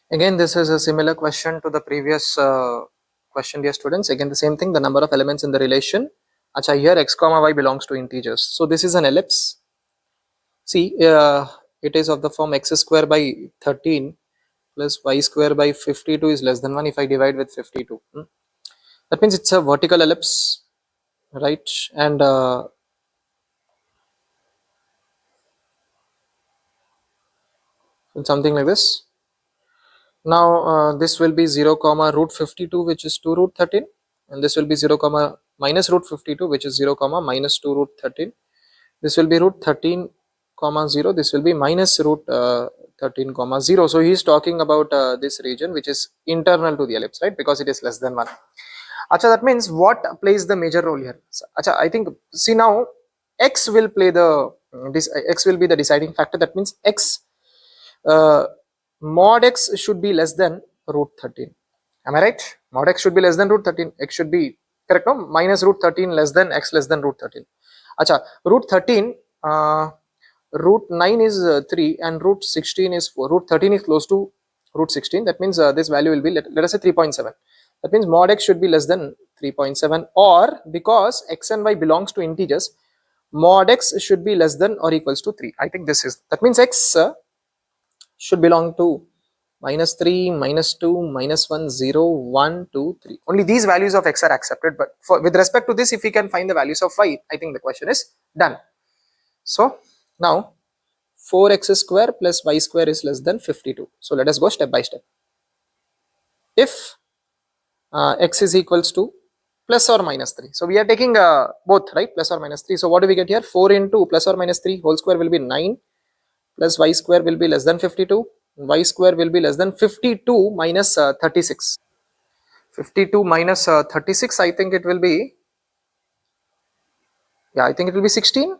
Again, this is a similar question to the previous question, dear students. Again, the same thing, the number of elements in the relation. Acha, here x comma y belongs to integers. So this is an ellipse. See, it is of the form x square by 13 plus y square by 52 is less than 1 if I divide with 52. That means it's a vertical ellipse, right? And something like this. Now this will be 0 comma root 52, which is 2 root 13, and this will be 0 comma minus root 52, which is 0 comma minus 2 root 13. This will be root 13 comma 0. This will be minus root 13 comma 0. So he is talking about this region which is internal to the ellipse, right? Because it is less than 1. Acha, that means what plays the major role here? Acha, I think, see now, x will play the x will be the deciding factor. That means x mod x should be less than root 13. Am I right? Mod x should be less than root 13. X should be correct, no? Minus root 13 less than x less than root 13. Acha, root 13, root 9 is 3 and root 16 is 4. Root 13 is close to root 16. That means this value will be, let us say 3.7. That means mod x should be less than 3.7, or because x and y belongs to integers, mod x should be less than or equals to 3. I think this is, that means x should belong to minus 3, minus 2, minus 1, 0, 1, 2, 3. Only these values of x are accepted, but with respect to this, if we can find the values of y, I think the question is done. So now 4x square plus y square is less than 52. So let us go step by step. If x is equals to plus or minus 3. So we are taking both, right? Plus or minus 3. So what do we get here? 4 into plus or minus 3 whole square will be 9 plus y square will be less than 52. Y square will be less than 52 minus 36. 52 minus 36, I think it will be, yeah, I think it will be 16.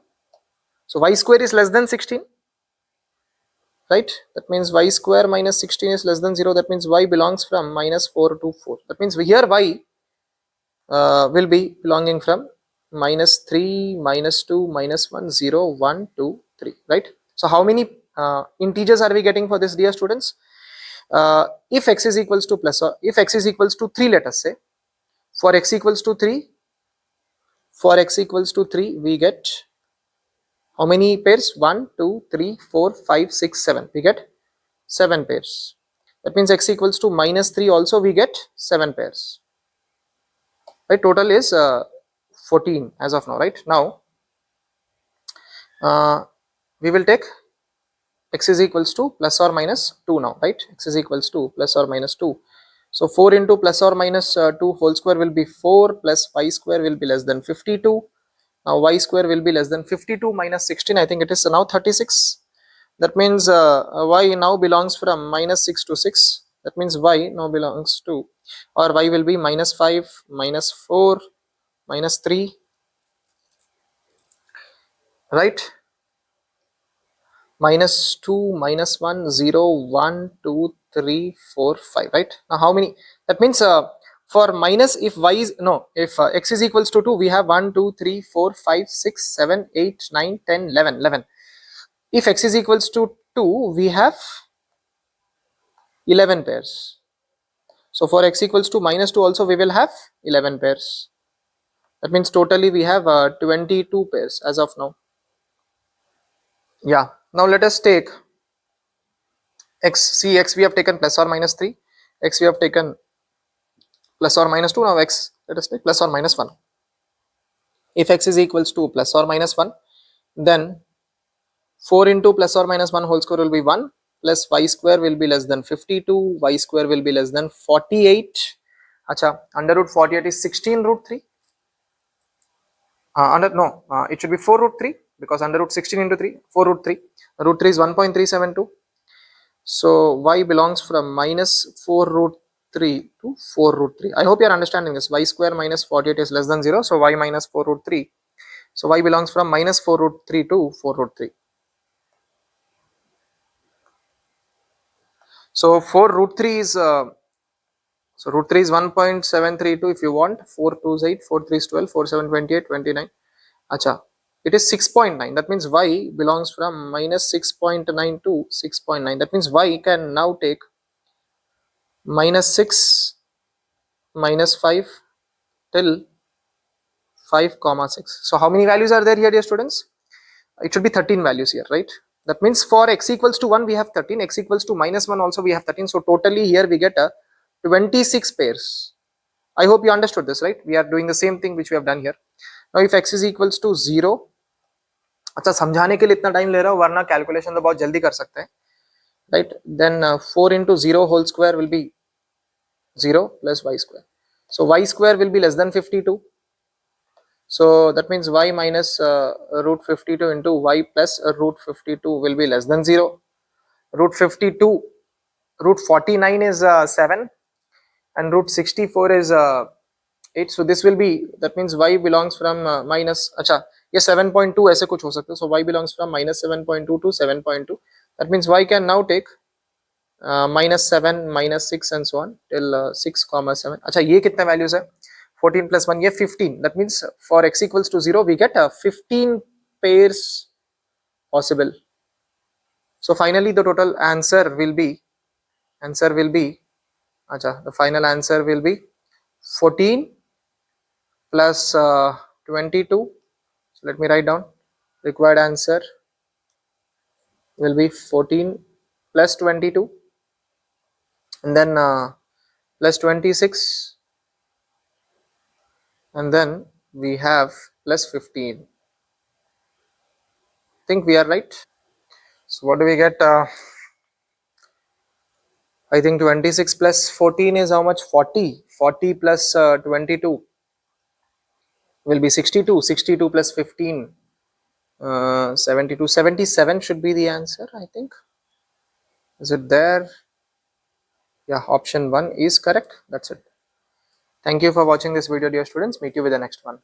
So y square is less than 16, right? That means y square minus 16 is less than 0. That means y belongs from minus 4 to 4. That means here y will be belonging from minus 3, minus 2, minus 1, 0, 1, 2, 3, right? So how many integers are we getting for this, dear students? If x is equals to plus, or if x is equals to 3, let us say, for x equals to 3, we get how many pairs? 1, 2, 3, 4, 5, 6, 7. We get 7 pairs. That means x equals to minus 3 also we get 7 pairs. Right, total is 14 as of now, right? Now we will take x is equals to plus or minus 2 now, right? X is equals to plus or minus 2. So 4 into plus or minus 2 whole square will be 4 plus y square will be less than 52. Now y square will be less than 52 minus 16. I think it is now 36. That means y now belongs from minus 6 to 6. That means y now belongs to, or y will be minus 5, minus 4, minus 3, right? Minus 2, minus 1, 0, 1, 2, 3, 4, 5, right? Now how many? That means for minus, if y is, no, if x is equals to 2, we have 1, 2, 3, 4, 5, 6, 7, 8, 9, 10, 11. If x is equals to 2, we have 11 pairs. So for x equals to minus 2 also we will have 11 pairs. That means totally we have 22 pairs as of now. Yeah, now let us take x. See, x we have taken plus or minus 3, x we have taken plus or minus 2. Now x, let us take plus or minus 1. If x is equals to plus or minus 1, then 4 into plus or minus 1 whole square will be 1, plus y square will be less than 52, y square will be less than 48. Acha, under root 48 is 16 root 3. It should be 4 root 3, because under root 16 into 3, 4 root 3. Root 3 is 1.372. So y belongs from minus 4 root 3 to 4 root 3. I hope you are understanding this. Y square minus 48 is less than 0. So y minus 4 root 3. So y belongs from minus 4 root 3 to 4 root 3. So 4 root 3 is, so root 3 is 1.732 if you want. 4 2 is 8, 4 3 is 12, 4 7 28, 29. Acha, it is 6.9. That means y belongs from minus 6.9 to 6.9. That means y can now take minus 6 minus 5 till 5 comma 6. So how many values are there here, dear students? It should be 13 values here, right? That means for x equals to 1 we have 13, x equals to minus 1 also we have 13. So totally here we get a 26 pairs. I hope you understood this, right? We are doing the same thing which we have done here. Now if x is equals to 0, अच्छा समझाने के लिए इतना time ले रहा हूँ वरना calculation तो बहुत जल्दी कर सकते हैं, right? Then 4 into 0 whole square will be 0 plus y square. So y square will be less than 52. So that means y minus root 52 into y plus root 52 will be less than 0. Root 52, root 49 is 7 and root 64 is 8. So this will be, that means y belongs from minus, acha, ये 7.2 ऐसे कुछ हो सकता है. So y belongs from minus 7.2 to 7.2. That means y can now take minus 7, minus 6 and so on till 6 comma 7. अच्छा ये कितने values है? 14 plus 1 ये 15. That means for x equals to 0 we get 15 pairs possible. So finally the total answer will be acha, the final answer will be 14 plus 22. So let me write down. Required answer will be 14 plus 22 and then plus 26 and then we have plus 15. Think we are right. So what do we get? I think 26 plus 14 is how much? 40. 40 plus 22 will be 62. 62 plus 15 72. 77 should be the answer, I think. Is it there? Yeah, option 1 is correct. That's it. Thank you for watching this video, dear students. Meet you with the next one.